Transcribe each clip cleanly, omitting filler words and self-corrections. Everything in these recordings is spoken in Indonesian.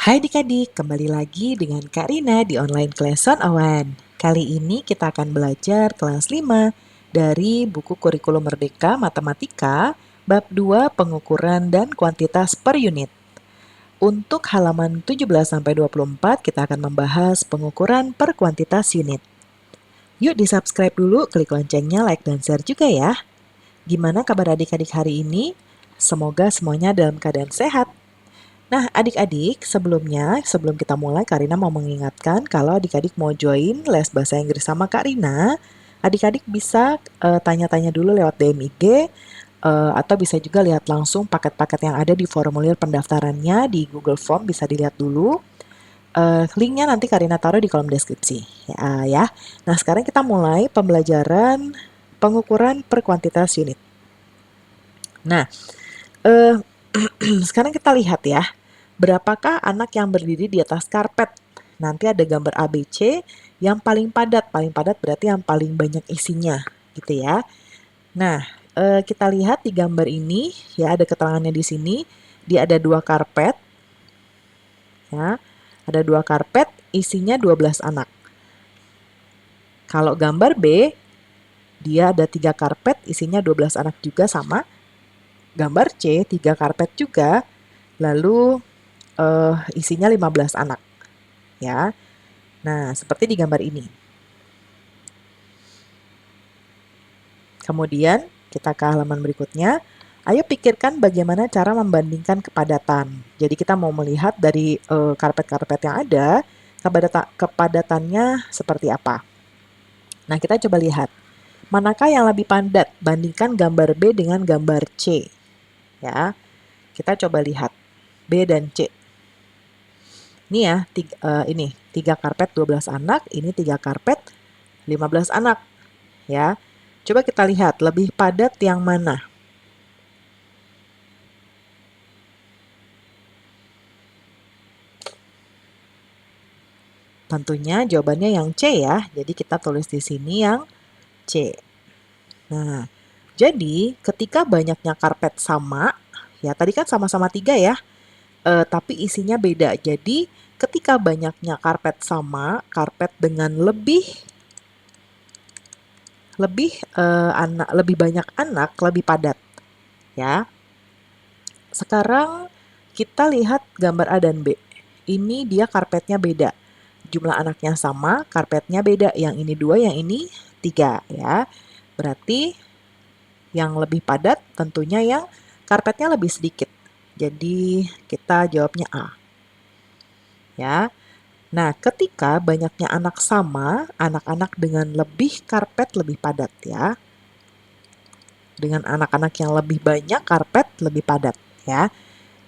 Hai adik-adik, kembali lagi dengan Kak Rina di online Lesson Awan. Kali ini kita akan belajar kelas 5 dari buku Kurikulum Merdeka Matematika, bab 2 pengukuran dan kuantitas per unit. Untuk halaman 17-24 kita akan membahas pengukuran per kuantitas unit. Yuk di-subscribe dulu, klik loncengnya, like dan share juga ya. Gimana kabar adik-adik hari ini? Semoga semuanya dalam keadaan sehat. Nah, adik-adik, sebelum kita mulai, Kak Rina mau mengingatkan kalau adik-adik mau join les bahasa Inggris sama Kak Rina, adik-adik bisa tanya-tanya dulu lewat DM IG, atau bisa juga lihat langsung paket-paket yang ada di formulir pendaftarannya di Google Form, bisa dilihat dulu. Linknya nanti Kak Rina taruh di kolom deskripsi. Ya. Nah, sekarang kita mulai pembelajaran pengukuran per kuantitas unit. Nah, eh, sekarang kita lihat ya. Berapakah anak yang berdiri di atas karpet? Nanti ada gambar ABC yang paling padat. Paling padat berarti yang paling banyak isinya, gitu ya. Nah, kita lihat di gambar ini, ya ada keterangannya di sini. Dia ada 2 karpet, ya. Ada 2 karpet, isinya 12 anak. Kalau gambar B, dia ada 3 karpet, isinya 12 anak juga sama. Gambar C, 3 karpet juga, lalu isinya 15 anak, ya. Nah, seperti di gambar ini. Kemudian, kita ke halaman berikutnya. Ayo pikirkan bagaimana cara membandingkan kepadatan. Jadi kita mau melihat dari karpet-karpet yang ada, kepadatannya seperti apa. Nah, kita coba lihat. Manakah yang lebih padat? Bandingkan gambar B dengan gambar C. Ya, kita coba lihat B dan C. Ini ya, ini 3 karpet 12 anak, ini 3 karpet 15 anak. Ya, coba kita lihat lebih padat yang mana? Tentunya jawabannya yang C ya. Jadi kita tulis di sini yang C. Nah, jadi ketika banyaknya karpet sama, ya tadi kan sama-sama 3 ya, tapi isinya beda. Jadi ketika banyaknya karpet sama, karpet dengan lebih banyak anak, lebih padat. Ya. Sekarang kita lihat gambar A dan B. Ini dia karpetnya beda. Jumlah anaknya sama, karpetnya beda. Yang ini 2, yang ini 3 ya. Berarti yang lebih padat tentunya yang karpetnya lebih sedikit. Jadi kita jawabnya A. Ya. Nah, ketika banyaknya anak sama, anak-anak dengan lebih karpet lebih padat ya. Dengan anak-anak yang lebih banyak, karpet lebih padat ya.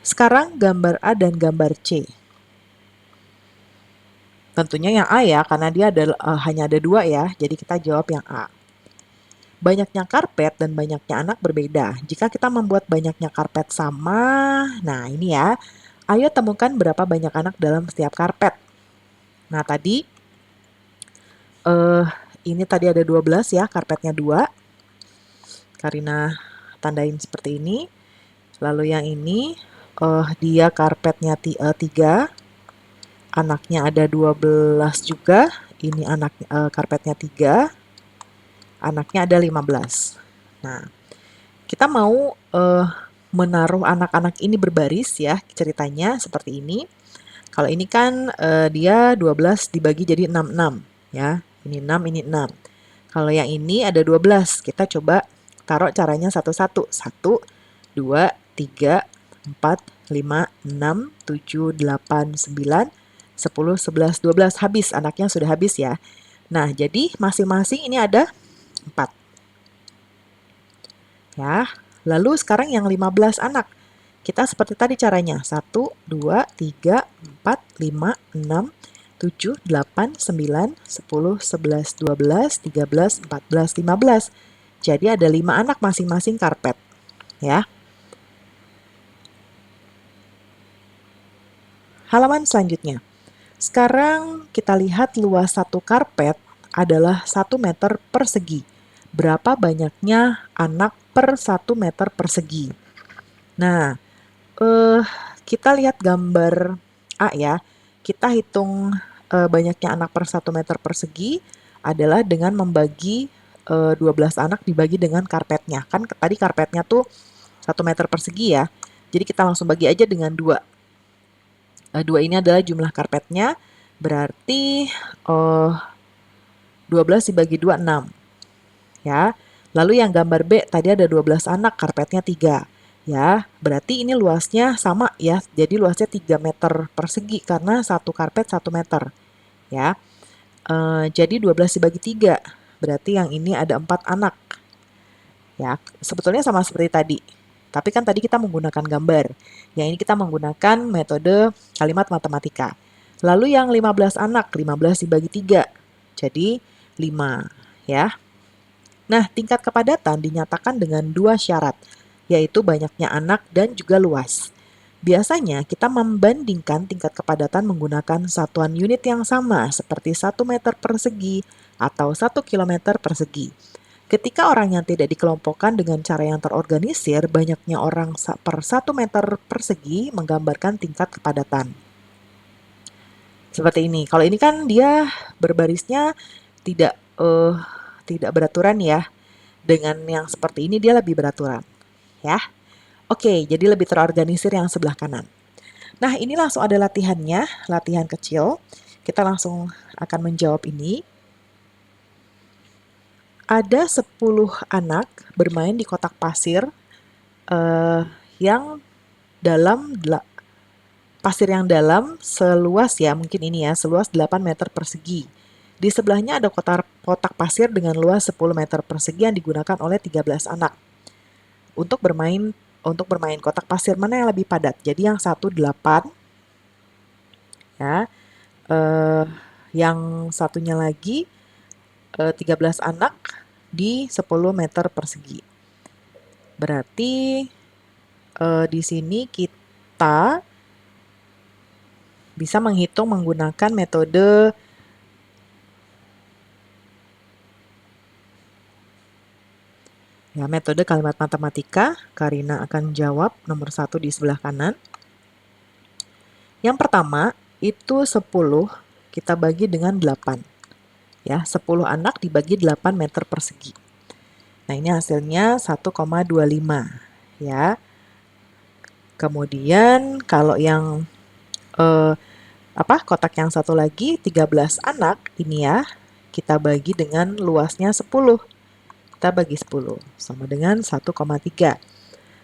Sekarang gambar A dan gambar C. Tentunya yang A ya, karena dia hanya ada 2 ya, jadi kita jawab yang A. Banyaknya karpet dan banyaknya anak berbeda. Jika kita membuat banyaknya karpet sama, nah ini ya, ayo temukan berapa banyak anak dalam setiap karpet. Nah tadi, ini tadi ada 12 ya, karpetnya 2. Karina tandain seperti ini. Lalu yang ini, dia karpetnya 3. Anaknya ada 12 juga. Ini karpetnya 3. Anaknya ada 15. Nah, kita mau menaruh anak-anak ini berbaris ya, ceritanya seperti ini. Kalau ini kan dia 12 dibagi jadi 6 ya. Ini 6, ini 6. Kalau yang ini ada 12, kita coba taruh caranya satu-satu. 1, 2, 3, 4, 5, 6, 7, 8, 9, 10, 11, 12. Habis, anaknya sudah habis ya. Nah, jadi masing-masing ini ada 4. Ya, lalu sekarang yang 15 anak. Kita seperti tadi caranya. 1, 2, 3, 4, 5, 6, 7, 8, 9, 10, 11, 12, 13, 14, 15. Jadi ada 5 anak masing-masing karpet. Ya. Halaman selanjutnya. Sekarang kita lihat luas satu karpet adalah 1 meter persegi. Berapa banyaknya anak per 1 meter persegi? Nah, kita lihat gambar A ya, kita hitung banyaknya anak per 1 meter persegi adalah dengan membagi 12 anak dibagi dengan karpetnya. Kan tadi karpetnya tuh 1 meter persegi ya. Jadi kita langsung bagi aja dengan 2. 2 ini adalah jumlah karpetnya, berarti 12 dibagi 2, 6. Ya. Lalu yang gambar B tadi ada 12 anak, karpetnya 3. Ya, berarti ini luasnya sama ya. Jadi luasnya 3 meter persegi karena satu karpet 1 meter. Ya. Jadi 12 dibagi 3. Berarti yang ini ada 4 anak. Ya, sebetulnya sama seperti tadi. Tapi kan tadi kita menggunakan gambar. Yang ini kita menggunakan metode kalimat matematika. Lalu yang 15 anak, 15 dibagi 3. Jadi 5, ya. Nah, tingkat kepadatan dinyatakan dengan 2 syarat, yaitu banyaknya anak dan juga luas. Biasanya kita membandingkan tingkat kepadatan menggunakan satuan unit yang sama seperti 1 meter persegi atau 1 kilometer persegi. Ketika orang yang tidak dikelompokkan dengan cara yang terorganisir, banyaknya orang per 1 meter persegi menggambarkan tingkat kepadatan. Seperti ini. Kalau ini kan dia berbarisnya tidak beraturan ya. Dengan yang seperti ini dia lebih beraturan. Ya. Oke, jadi lebih terorganisir yang sebelah kanan. Nah, ini langsung ada latihannya, latihan kecil. Kita langsung akan menjawab ini. Ada 10 anak bermain di kotak pasir yang dalam pasir yang dalam seluas ya, mungkin ini ya, seluas 8 meter persegi. Di sebelahnya ada kotak pasir dengan luas 10 meter persegi yang digunakan oleh 13 anak. Untuk bermain kotak pasir mana yang lebih padat? Jadi yang satu 8, ya, yang satunya lagi 13 anak di 10 meter persegi. Berarti di sini kita bisa menghitung menggunakan metode metode kalimat matematika. Karina akan jawab nomor 1 di sebelah kanan. Yang pertama, itu 10 kita bagi dengan 8. Ya, 10 anak dibagi 8 meter persegi. Nah, ini hasilnya 1,25. Ya. Kemudian, kalau yang kotak yang satu lagi, 13 anak, ini ya, kita bagi dengan luasnya 10. Kita bagi 10, sama dengan 1,3.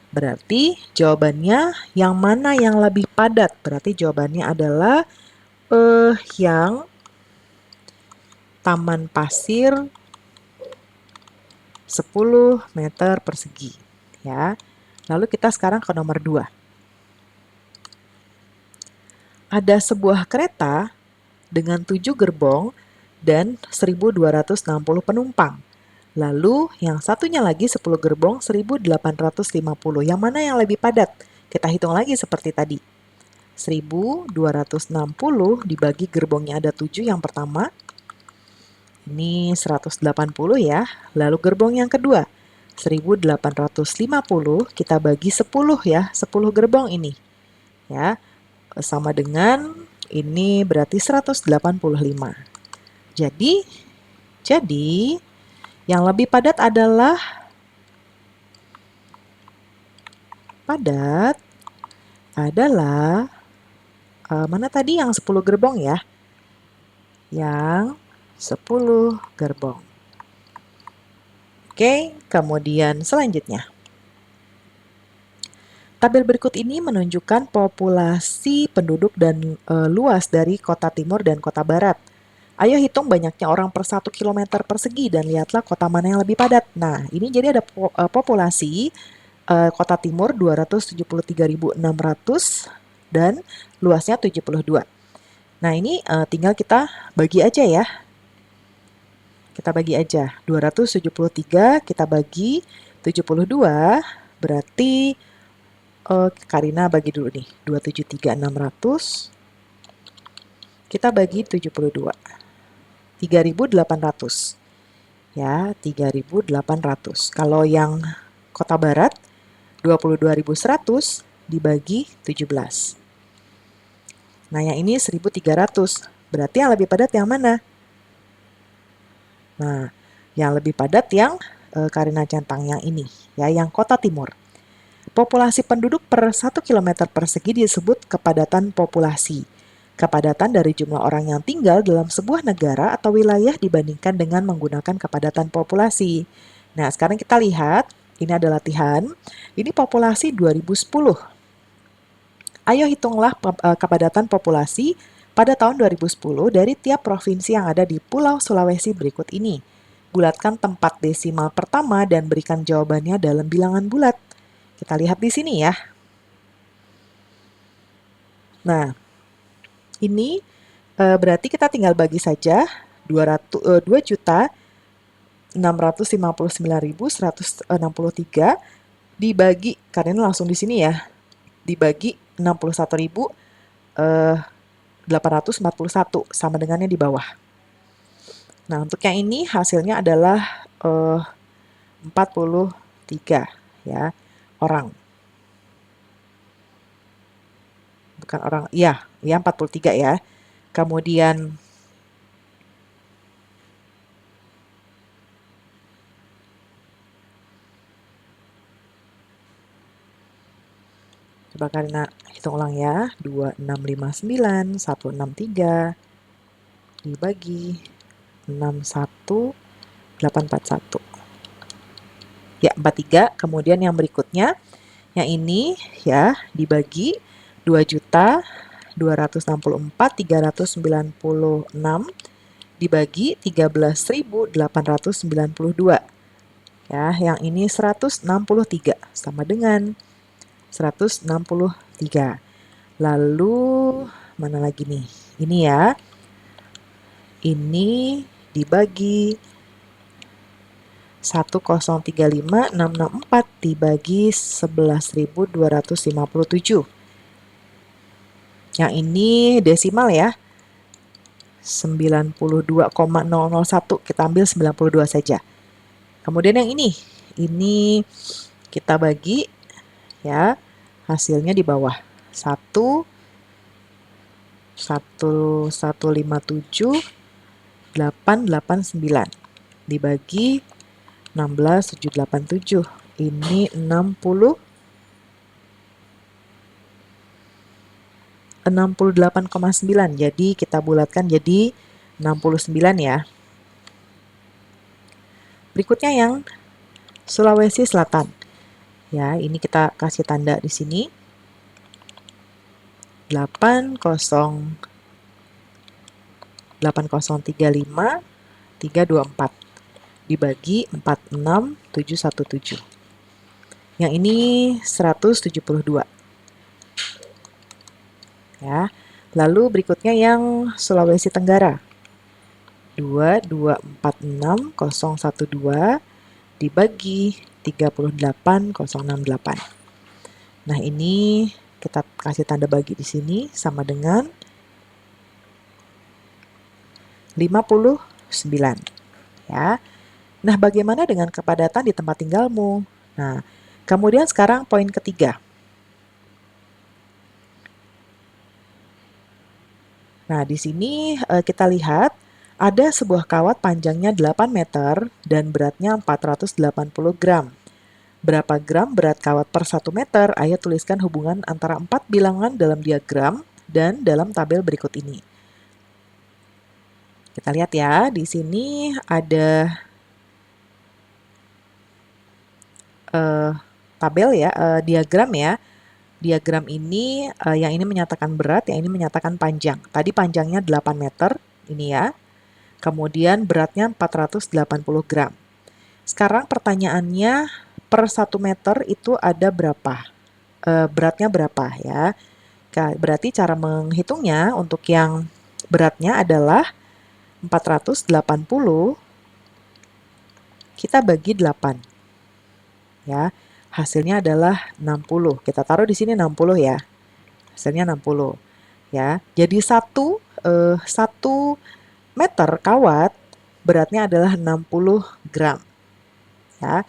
Berarti jawabannya yang mana yang lebih padat? Berarti jawabannya adalah yang taman pasir 10 meter persegi. Ya. Lalu kita sekarang ke nomor 2. Ada sebuah kereta dengan 7 gerbong dan 1.260 penumpang. Lalu yang satunya lagi 10 gerbong 1.850. Yang mana yang lebih padat? Kita hitung lagi seperti tadi. 1.260 dibagi gerbongnya ada 7 yang pertama. Ini 180 ya. Lalu gerbong yang kedua 1.850 kita bagi 10 ya. 10 gerbong ini. Ya. Sama dengan ini berarti 185. Jadi yang lebih padat adalah mana tadi yang 10 gerbong ya? Yang 10 gerbong. Oke, kemudian selanjutnya. Tabel berikut ini menunjukkan populasi penduduk dan luas dari kota timur dan kota barat. Ayo hitung banyaknya orang per 1 kilometer persegi dan lihatlah kota mana yang lebih padat. Nah, ini jadi ada populasi kota timur 273.600 dan luasnya 72. Nah, ini tinggal kita bagi aja ya. Kita bagi aja. 273 kita bagi 72 berarti Karina bagi dulu nih. 273.600 kita bagi 72. 3.800. Ya, 3.800. Kalau yang kota barat 22.100 dibagi 17. Nah, yang ini 1.300. Berarti yang lebih padat yang mana? Nah, yang lebih padat yang Karina centang yang ini, ya, yang Kota Timur. Populasi penduduk per 1 km persegi disebut kepadatan populasi. Kepadatan dari jumlah orang yang tinggal dalam sebuah negara atau wilayah dibandingkan dengan menggunakan kepadatan populasi. Nah, sekarang kita lihat, ini ada latihan. Ini populasi 2010. Ayo hitunglah kepadatan populasi pada tahun 2010 dari tiap provinsi yang ada di Pulau Sulawesi berikut ini. Bulatkan tempat desimal pertama dan berikan jawabannya dalam bilangan bulat. Kita lihat di sini ya. Nah, ini berarti kita tinggal bagi saja 2.659.163 dibagi, karena langsung di sini ya, dibagi 61.841 sama dengannya di bawah. Nah, untuk yang ini hasilnya adalah 43 ya, orang. Bukan orang, ya 43 ya. Kemudian coba Karina hitung ulang ya. 2659.163 dibagi 61.841. Ya, 43. Kemudian yang berikutnya, yang ini ya dibagi 2.264.396 dibagi 13.892. Ya, yang ini 163 sama dengan 163. Lalu mana lagi nih? Ini ya. Ini dibagi 1035664 dibagi 11.257. Yang ini desimal ya. 92,001. Kita ambil 92 saja. Kemudian yang ini kita bagi ya, hasilnya di bawah. 1,157,889 dibagi 16,787. Ini 68,9. Jadi kita bulatkan jadi 69 ya. Berikutnya yang Sulawesi Selatan. Ya, ini kita kasih tanda di sini. 8035.324 dibagi 46.717. Yang ini 172. Ya. Lalu berikutnya yang Sulawesi Tenggara. 2246012 dibagi 38.068. Nah, ini kita kasih tanda bagi di sini sama dengan 59 ya. Nah, bagaimana dengan kepadatan di tempat tinggalmu? Nah, kemudian sekarang poin ketiga. Nah, di sini kita lihat ada sebuah kawat panjangnya 8 meter dan beratnya 480 gram. Berapa gram berat kawat per 1 meter? Ayo tuliskan hubungan antara 4 bilangan dalam diagram dan dalam tabel berikut ini. Kita lihat ya, di sini ada tabel ya, diagram ya. Diagram ini, yang ini menyatakan berat, yang ini menyatakan panjang. Tadi panjangnya 8 meter, ini ya. Kemudian beratnya 480 gram. Sekarang pertanyaannya, per 1 meter itu ada berapa? Beratnya berapa ya? Berarti cara menghitungnya untuk yang beratnya adalah 480 kita bagi 8. Ya, hasilnya adalah 60. Kita taruh di sini 60 ya. Hasilnya 60. Ya, jadi 1 meter kawat beratnya adalah 60 gram. Ya.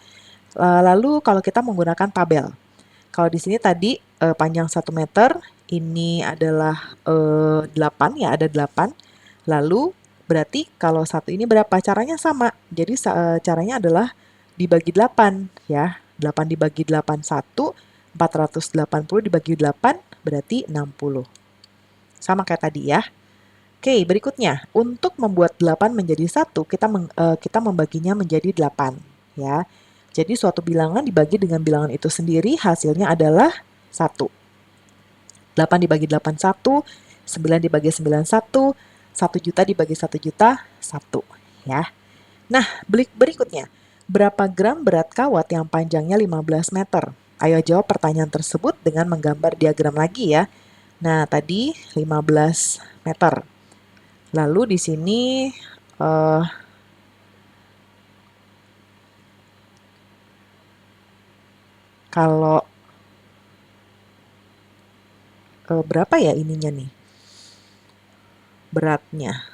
Lalu kalau kita menggunakan tabel. Kalau di sini tadi panjang 1 meter, ini adalah 8 ya, ada 8. Lalu berarti kalau satu ini berapa? Caranya sama. Jadi caranya adalah dibagi 8 ya. 8 dibagi 8 1, 480 dibagi 8 berarti 60. Sama kayak tadi ya. Oke, berikutnya. Untuk membuat 8 menjadi 1, kita membaginya menjadi 8 ya. Jadi suatu bilangan dibagi dengan bilangan itu sendiri, hasilnya adalah 1. 8 dibagi 8, 1. 9 dibagi 9, 1. 1 juta dibagi 1 juta, 1. Ya. Nah, berikutnya. Berapa gram berat kawat yang panjangnya 15 meter? Ayo jawab pertanyaan tersebut dengan menggambar diagram lagi ya. Nah, tadi 15 meter. Lalu di sini kalau berapa ya ininya nih? Beratnya.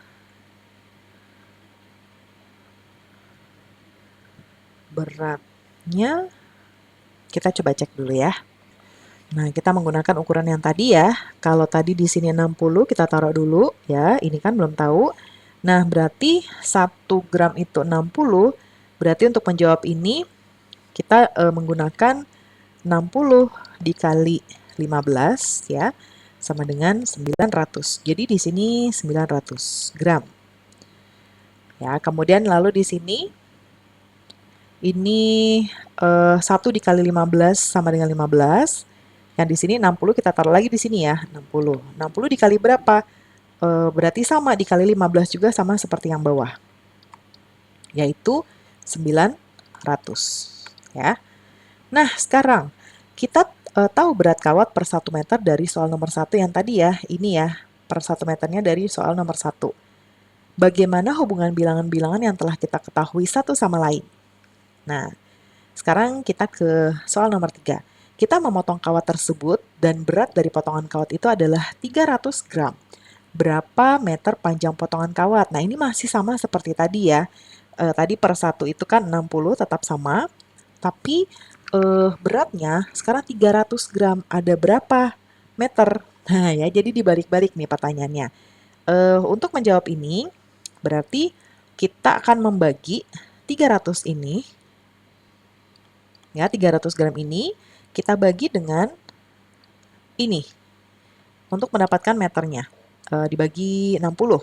Beratnya kita coba cek dulu ya. Nah, kita menggunakan ukuran yang tadi ya. Kalau tadi di sini 60, kita taruh dulu ya. Ini kan belum tahu. Nah, berarti 1 gram itu 60. Berarti untuk menjawab ini, kita menggunakan 60 dikali 15 ya. Sama dengan 900. Jadi di sini 900 gram. Ya, kemudian lalu di sini, ini 1 dikali 15 sama dengan 15. Yang di sini 60 kita taruh lagi di sini ya, 60. 60 dikali berapa? Berarti sama, dikali 15 juga sama seperti yang bawah. Yaitu 900. Ya. Nah, sekarang kita tahu berat kawat per 1 meter dari soal nomor 1 yang tadi ya. Ini ya, per 1 meternya dari soal nomor 1. Bagaimana hubungan bilangan-bilangan yang telah kita ketahui satu sama lain? Nah, sekarang kita ke soal nomor 3. Kita memotong kawat tersebut dan berat dari potongan kawat itu adalah 300 gram. Berapa meter panjang potongan kawat? Nah, ini masih sama seperti tadi ya. Tadi per 1 itu kan 60 tetap sama. Tapi beratnya sekarang 300 gram. Ada berapa meter? Nah ya, jadi dibalik-balik nih pertanyaannya. Untuk menjawab ini, berarti kita akan membagi 300 ini, ya 300 gram ini, kita bagi dengan ini, untuk mendapatkan meternya. Dibagi 60,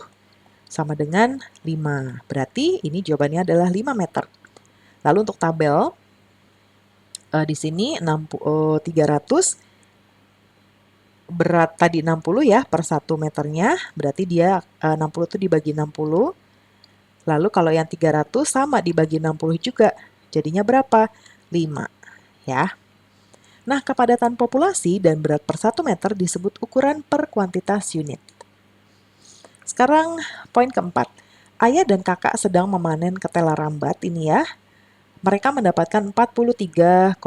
sama dengan 5. Berarti ini jawabannya adalah 5 meter. Lalu untuk tabel, di sini 300, berat tadi 60 ya per 1 meternya, berarti dia 60 itu dibagi 60. Lalu kalau yang 300 sama dibagi 60 juga, jadinya berapa? 5 ya. Nah, kepadatan populasi dan berat per 1 meter disebut ukuran per kuantitas unit. Sekarang poin keempat. Ayah dan kakak sedang memanen ketela rambat ini ya. Mereka mendapatkan 43,2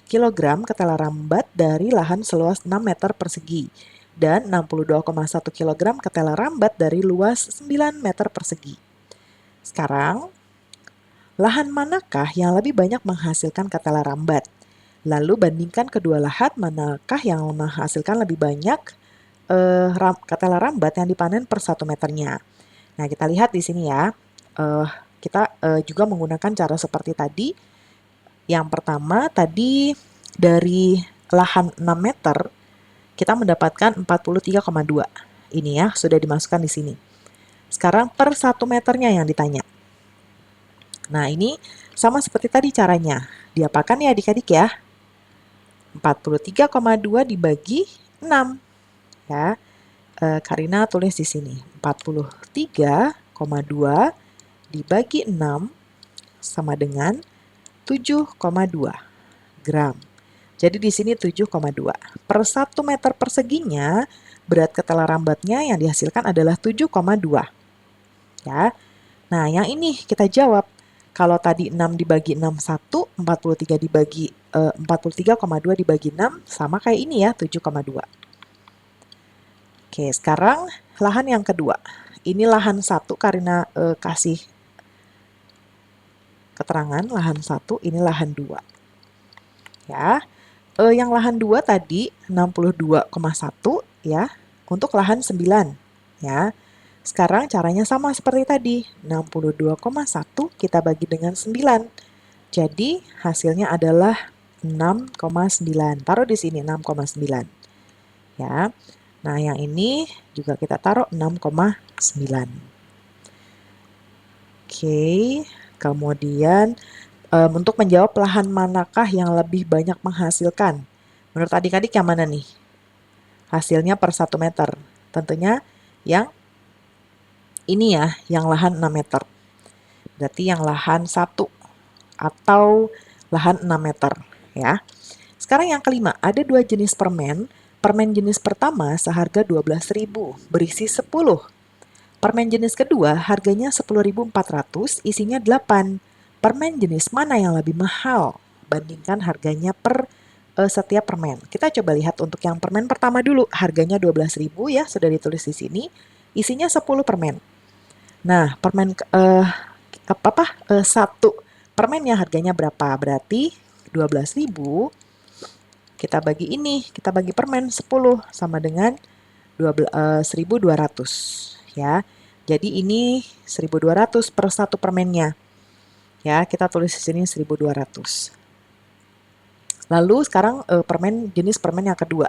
kg ketela rambat dari lahan seluas 6 meter persegi dan 62,1 kg ketela rambat dari luas 9 meter persegi. Sekarang, lahan manakah yang lebih banyak menghasilkan ketela rambat? Lalu bandingkan kedua lahan manakah yang menghasilkan lebih banyak ketela rambat yang dipanen per 1 meternya. Nah, kita lihat di sini ya. Kita juga menggunakan cara seperti tadi. Yang pertama tadi dari lahan 6 meter kita mendapatkan 43,2. Ini ya, sudah dimasukkan di sini. Sekarang per 1 meternya yang ditanya. Nah, ini sama seperti tadi caranya. Diapakan ya adik-adik ya? 43,2 dibagi 6. Ya. Karina tulis di sini. 43,2 dibagi 6 sama dengan 7,2 gram. Jadi di sini 7,2. Per 1 meter perseginya, berat ketela rambatnya yang dihasilkan adalah 7,2. Ya. Nah, yang ini kita jawab. Kalau tadi 6 dibagi 6, 1, 43,2 dibagi 6, sama kayak ini ya, 7,2. Oke, sekarang lahan yang kedua. Ini lahan 1, Karina kasih keterangan lahan 1, ini lahan 2. Ya. Yang lahan 2 tadi 62,1 ya, untuk lahan 9 ya. Sekarang caranya sama seperti tadi, 62,1 kita bagi dengan 9. Jadi hasilnya adalah 6,9. Taruh di sini 6,9 ya. Nah, yang ini juga kita taruh 6,9. Oke, kemudian untuk menjawab lahan manakah yang lebih banyak menghasilkan? Menurut adik-adik yang mana nih? Hasilnya per 1 meter. Tentunya yang ini ya, yang lahan 6 meter. Berarti yang lahan 1 atau lahan 6 meter ya. Sekarang yang kelima, ada 2 jenis permen. Permen jenis pertama seharga 12.000, berisi 10. Permen jenis kedua harganya 10.400, isinya 8. Permen jenis mana yang lebih mahal? Bandingkan harganya per setiap permen. Kita coba lihat untuk yang permen pertama dulu. Harganya 12.000 ya, sudah ditulis di sini. Isinya 10 permen. Nah, permen satu permennya harganya berapa? Berarti 12.000 kita bagi ini, kita bagi permen 10 sama dengan 1.200 ya. Jadi ini 1.200 per satu permennya. Ya, kita tulis di sini 1.200. Lalu sekarang jenis permen yang kedua.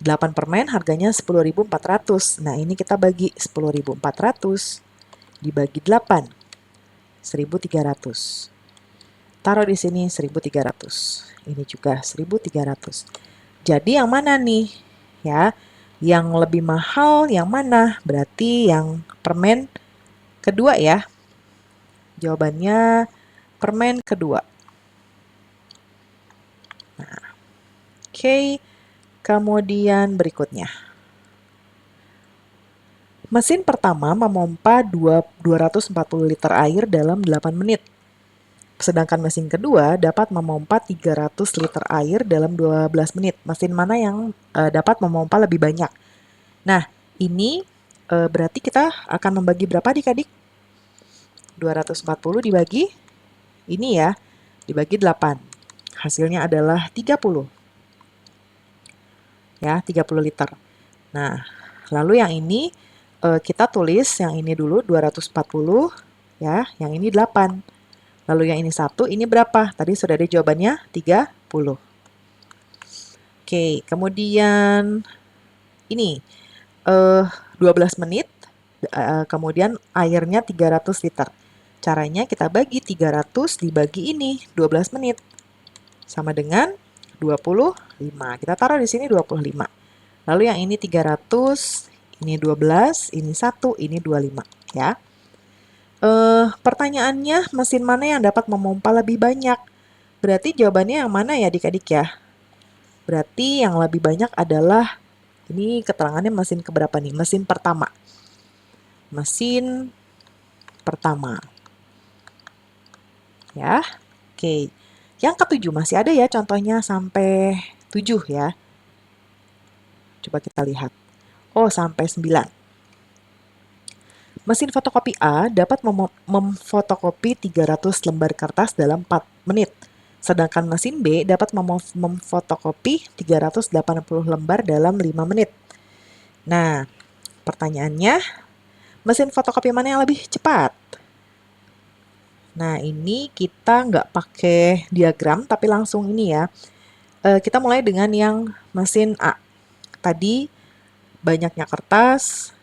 8 permen harganya 10.400. Nah, ini kita bagi 10.400 dibagi 8. 1.300. Taruh di sini 1.300. Ini juga 1.300. Jadi yang mana nih? Ya, yang lebih mahal yang mana? Berarti yang permen kedua ya. Jawabannya permen kedua. Nah, oke. Kemudian berikutnya. Mesin pertama memompa 240 liter air dalam 8 menit. Sedangkan mesin kedua dapat memompa 300 liter air dalam 12 menit. Mesin mana yang dapat memompa lebih banyak? Nah, ini berarti kita akan membagi berapa adik-adik? 240 dibagi ini ya, dibagi 8. Hasilnya adalah 30. Ya, 30 liter. Nah, lalu yang ini kita tulis yang ini dulu 240 ya, yang ini 8. Lalu yang ini 1, ini berapa? Tadi sudah ada jawabannya 30. Oke, kemudian ini 12 menit, kemudian airnya 300 liter. Caranya kita bagi 300 dibagi ini 12 menit. Sama dengan 25. Kita taruh di sini 25. Lalu yang ini 300, ini 12, ini 1, ini 25 ya. Pertanyaannya mesin mana yang dapat memompa lebih banyak? Berarti jawabannya yang mana ya adik-adik ya? Berarti yang lebih banyak adalah, ini keterangannya mesin keberapa nih? Mesin pertama. Mesin pertama. Ya, oke. Yang ketujuh masih ada ya contohnya sampai 7 ya. Coba kita lihat. Oh, sampai 9. Mesin fotokopi A dapat memfotokopi 300 lembar kertas dalam 4 menit. Sedangkan mesin B dapat memfotokopi 380 lembar dalam 5 menit. Nah, pertanyaannya, mesin fotokopi mana yang lebih cepat? Nah, ini kita nggak pakai diagram, tapi langsung ini ya. Kita mulai dengan yang mesin A. Tadi banyaknya kertas,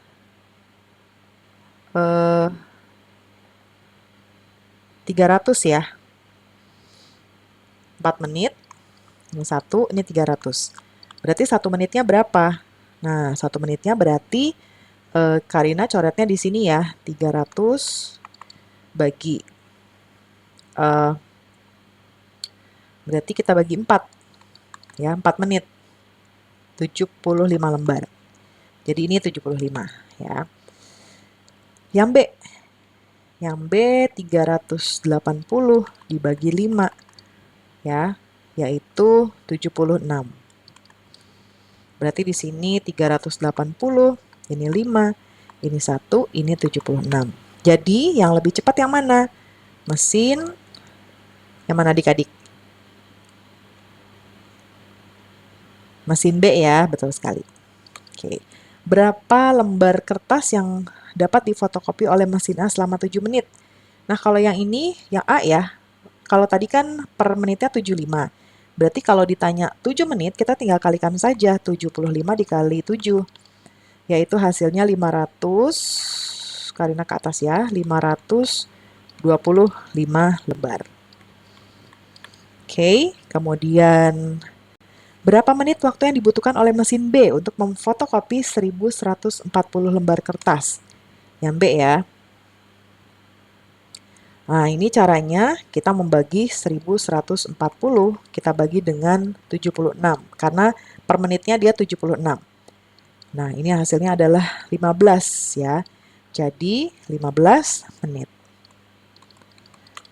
300 ya. 4 menit, ini 1, ini 300. Berarti 1 menitnya berapa? Nah, 1 menitnya berarti Karina coretnya di sini ya, 300 bagi berarti kita bagi 4 ya, 4 menit 75 lembar. Jadi ini 75 ya. Yang B 380 dibagi 5 ya, yaitu 76. Berarti di sini 380, ini 5, ini 1, ini 76. Jadi yang lebih cepat yang mana? Mesin yang mana adik-adik? Mesin B ya, betul sekali. Oke. Berapa lembar kertas yang dapat difotokopi oleh mesin A selama 7 menit? Nah, kalau yang ini, yang A ya, kalau tadi kan per menitnya 75. Berarti kalau ditanya 7 menit, kita tinggal kalikan saja 75 dikali 7. Yaitu hasilnya 500, Karina ke atas ya, 525 lembar. Oke, kemudian berapa menit waktu yang dibutuhkan oleh mesin B untuk memfotokopi 1140 lembar kertas? Yang B ya. Nah, ini caranya kita membagi 1140, kita bagi dengan 76, karena per menitnya dia 76. Nah, ini hasilnya adalah 15 ya. Jadi, 15 menit.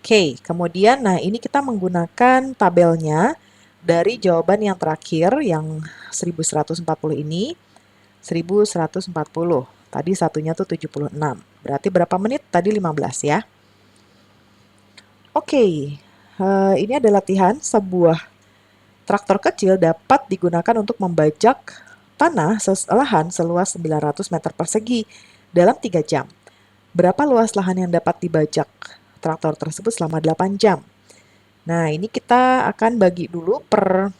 Oke, kemudian nah ini kita menggunakan tabelnya dari jawaban yang terakhir yang 1140 ini, 1140. Tadi satunya tuh 76. Berarti berapa menit? Tadi 15 ya. Oke, ini ada latihan. Sebuah traktor kecil dapat digunakan untuk membajak tanah lahan seluas 900 meter persegi dalam 3 jam. Berapa luas lahan yang dapat dibajak traktor tersebut selama 8 jam? Nah, ini kita akan bagi dulu per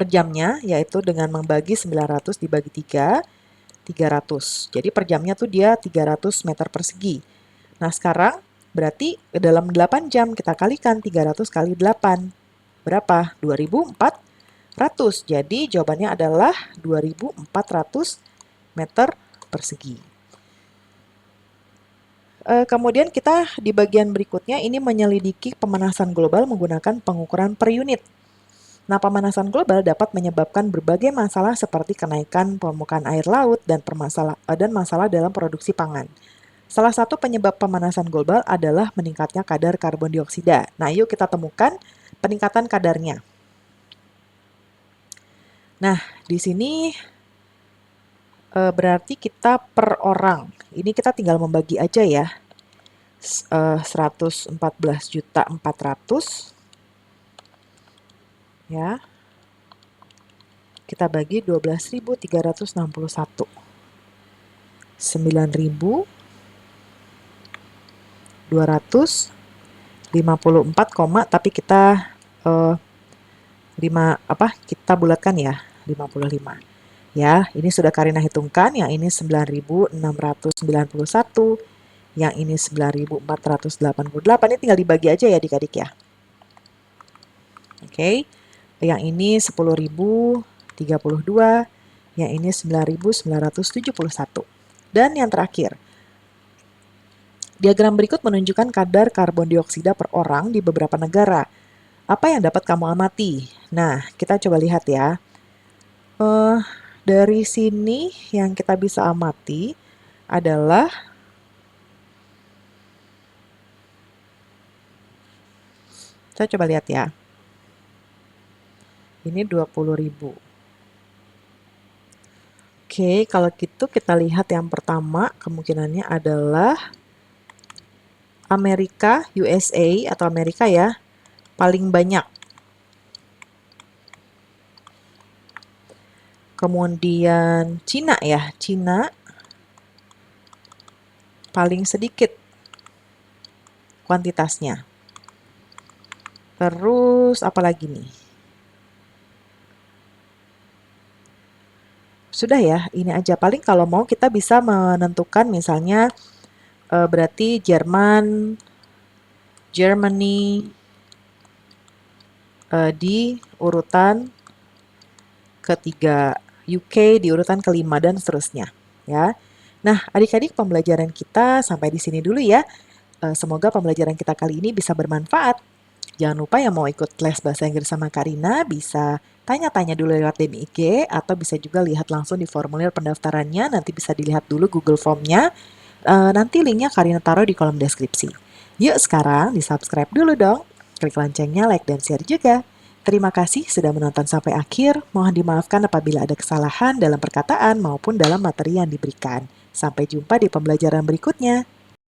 jamnya, yaitu dengan membagi 900 dibagi 3, 300. Jadi per jamnya tuh dia 300 meter persegi. Nah, sekarang berarti dalam 8 jam kita kalikan 300 kali 8. Berapa? 2400. Jadi jawabannya adalah 2400 meter persegi. Kemudian kita di bagian berikutnya ini menyelidiki pemanasan global menggunakan pengukuran per unit. Nah, pemanasan global dapat menyebabkan berbagai masalah seperti kenaikan permukaan air laut dan masalah dalam produksi pangan. Salah satu penyebab pemanasan global adalah meningkatnya kadar karbon dioksida. Nah, yuk kita temukan peningkatan kadarnya. Nah, di sini berarti kita per orang. Ini kita tinggal membagi aja ya. 114.400.000 ya. Kita bagi 12.361. 9.254, tapi kita kita bulatkan ya, 55. Ya, ini sudah Karina hitungkan, yang ini 9.691, yang ini 9.488. Ini tinggal dibagi aja ya adik-adik ya. Oke. Yang ini 10.032, yang ini 9.971. Dan yang terakhir, diagram berikut menunjukkan kadar karbon dioksida per orang di beberapa negara. Apa yang dapat kamu amati? Nah, kita coba lihat ya. Dari sini yang kita bisa amati adalah kita coba lihat ya. Ini 20.000. Oke, kalau gitu kita lihat yang pertama, kemungkinannya adalah Amerika, USA atau Amerika ya, paling banyak. Kemudian Cina ya, Cina paling sedikit kuantitasnya. Terus apa lagi nih? Sudah ya, ini aja. Paling kalau mau kita bisa menentukan misalnya berarti Germany di urutan ketiga, UK di urutan kelima dan seterusnya ya. Nah, adik-adik, pembelajaran kita sampai di sini dulu ya. Semoga pembelajaran kita kali ini bisa bermanfaat. Jangan lupa yang mau ikut les bahasa Inggris sama Karina bisa tanya-tanya dulu lewat DM IG atau bisa juga lihat langsung di formulir pendaftarannya. Nanti bisa dilihat dulu Google Form-nya. Nanti linknya Karina taruh di kolom deskripsi. Yuk sekarang di-subscribe dulu dong. Klik loncengnya, like, dan share juga. Terima kasih sudah menonton sampai akhir. Mohon dimaafkan apabila ada kesalahan dalam perkataan maupun dalam materi yang diberikan. Sampai jumpa di pembelajaran berikutnya.